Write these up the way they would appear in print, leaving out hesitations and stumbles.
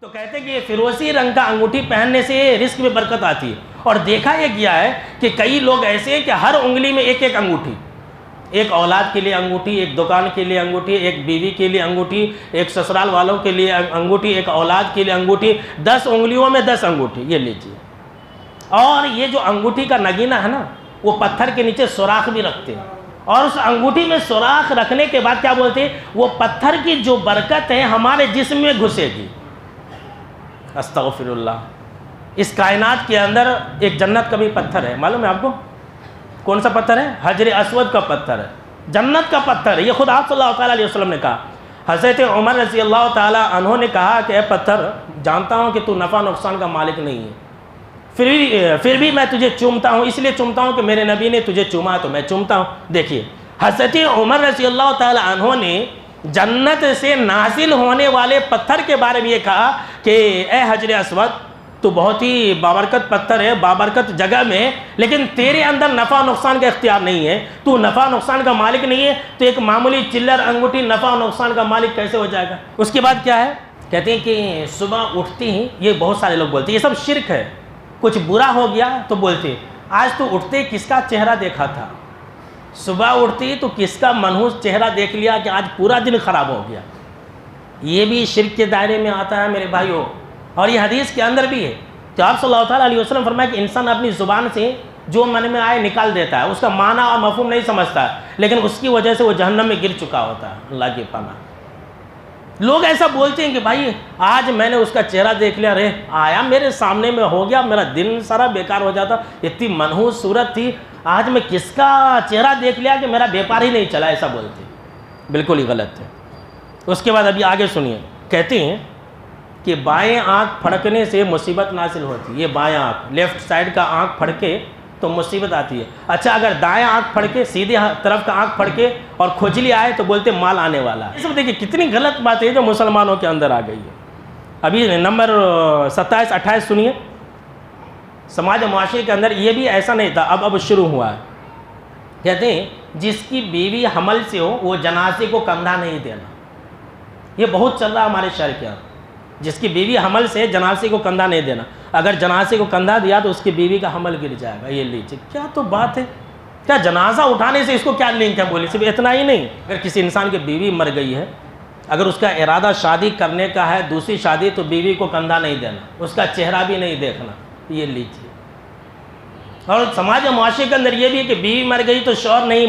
تو کہتے ہیں کہ یہ فیروزی رنگ کا انگوٹھی پہننے سے رزق میں برکت آتی ہے، اور دیکھا یہ گیا ہے کہ کئی لوگ ایسے ہیں کہ ہر انگلی میں ایک ایک انگوٹھی، ایک اولاد کے لیے انگوٹھی، ایک دکان کے لیے انگوٹھی، ایک بیوی کے لیے انگوٹھی، ایک سسرال والوں کے لیے انگوٹھی، ایک اولاد کے لیے انگوٹھی، 10 انگلیوں میں 10 انگوٹھی، یہ لیجیے۔ اور یہ جو انگوٹھی کا نگینہ ہے نا، وہ پتھر کے نیچے سوراخ بھی رکھتے ہیں، اور اس انگوٹھی میں سوراخ رکھنے کے بعد کیا بولتے ہیں، وہ پتھر کی جو برکت ہے ہمارے جسم میں گھسے گی۔ استغفر اللہ۔ اس کائنات کے اندر ایک جنت کا بھی پتھر ہے، معلوم ہے آپ کو کون سا پتھر ہے؟ حجر اسود کا پتھر ہے، جنت کا پتھر ہے۔ یہ خود آپ صلی اللہ علیہ وسلم نے کہا۔ حضرت عمر رضی اللہ تعالیٰ عنہ نے کہا کہ اے پتھر، جانتا ہوں کہ تو نفع نقصان کا مالک نہیں ہے، پھر بھی میں تجھے چومتا ہوں، اس لیے چومتا ہوں کہ میرے نبی نے تجھے چوما تو میں چومتا ہوں۔ دیکھیے حضرت عمر رضی اللہ تعالیٰ عنہ نے جنت سے نازل ہونے والے پتھر کے بارے میں یہ کہا کہ اے حجر اسود، تو بہت ہی بابرکت پتھر ہے، بابرکت جگہ میں، لیکن تیرے اندر نفع نقصان کا اختیار نہیں ہے، تو نفع نقصان کا مالک نہیں ہے، تو ایک معمولی چلر انگوٹھی نفع نقصان کا مالک کیسے ہو جائے گا؟ اس کے بعد کیا ہے؟ کہتے ہیں کہ صبح اٹھتی ہی، یہ بہت سارے لوگ بولتے ہیں یہ سب شرک ہے، کچھ برا ہو گیا تو بولتے آج تو اٹھتے کس کا چہرہ دیکھا تھا، صبح اٹھتی تو کس کا منحوس چہرہ دیکھ لیا کہ آج پورا دن خراب ہو گیا۔ یہ بھی شرک کے دائرے میں آتا ہے میرے بھائیوں، اور یہ حدیث کے اندر بھی ہے کہ آپ صلی اللہ علیہ وسلم فرمایا کہ انسان اپنی زبان سے جو من میں آئے نکال دیتا ہے، اس کا معنی اور مفہوم نہیں سمجھتا ہے، لیکن اس کی وجہ سے وہ جہنم میں گر چکا ہوتا ہے۔ اللہ کی پناہ۔ لوگ ایسا بولتے ہیں کہ بھائی آج میں نے اس کا چہرہ دیکھ لیا، رے آیا میرے سامنے میں ہو گیا، میرا دن سارا بیکار ہو جاتا، اتنی منحوس صورت تھی، آج میں کس کا چہرہ دیکھ لیا کہ میرا بیپار ہی نہیں چلا، ایسا بولتے ہیں۔ بالکل ہی غلط ہے۔ اس کے بعد ابھی آگے سنیے، کہتے ہیں کہ بائیں آنکھ پھڑکنے سے مصیبت نازل ہوتی ہے۔ یہ بائیں آنکھ، لیفٹ سائڈ کا آنکھ پھڑکے تو مصیبت آتی ہے۔ اچھا اگر دائیں آنکھ پھڑکے، سیدھے طرف کا آنکھ پھڑکے اور کھجلی آئے تو بولتے مال آنے والا ہے۔ یہ سب دیکھیں کتنی غلط بات ہے جو مسلمانوں کے اندر آ گئی ہے۔ ابھی نمبر 27 28 سنیے۔ سماج معاشرے کے اندر یہ بھی ایسا نہیں تھا، اب شروع ہوا ہے۔ کہتے ہیں جس کی بیوی حمل سے ہو وہ جنازے کو کندھا نہیں دینا۔ یہ بہت چل رہا ہے ہمارے شہر کے اندر، جس کی بیوی حمل سے جنازے کو کندھا نہیں دینا، اگر جنازے کو کندھا دیا تو اس کی بیوی کا حمل گر جائے گا۔ یہ لیجیے، کیا تو بات ہے، کیا جنازہ اٹھانے سے اس کو کیا لنک ہے؟ بولی صرف اتنا ہی نہیں، اگر کسی انسان کی بیوی مر گئی ہے، اگر اس کا ارادہ شادی کرنے کا ہے، دوسری شادی، تو بیوی کو کندھا نہیں دینا، اس کا چہرہ بھی نہیں دیکھنا۔ یہ لیجیے۔ اور سماج معاشرے کے اندر یہ بھی ہے کہ بیوی مر گئی تو شوہر نہیں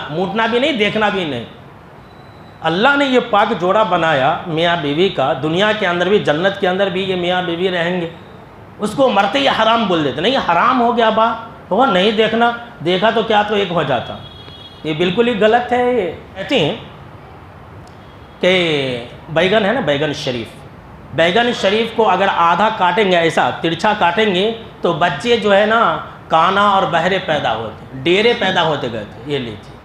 موٹنا بھی نہیں، دیکھنا بھی نہیں۔ اللہ نے یہ پاک جوڑا بنایا میاں بیوی کا، دنیا کے اندر بھی جنت کے اندر بھی یہ میاں بیوی رہیں گے، اس کو مرتے ہی حرام بول دیتے، نہیں حرام ہو گیا وہ نہیں دیکھنا، دیکھا تو کیا تو ایک ہو جاتا۔ یہ بالکل ہی غلط ہے۔ یہ کہتے ہیں کہ بیگن ہے نا، بیگن شریف کو اگر آدھا کاٹیں گے، ایسا ترچھا کاٹیں گے تو بچے جو ہے نا کانا اور بہرے پیدا ہوتے، ڈیرے پیدا ہوتے گئے تھے۔ یہ لیجیے۔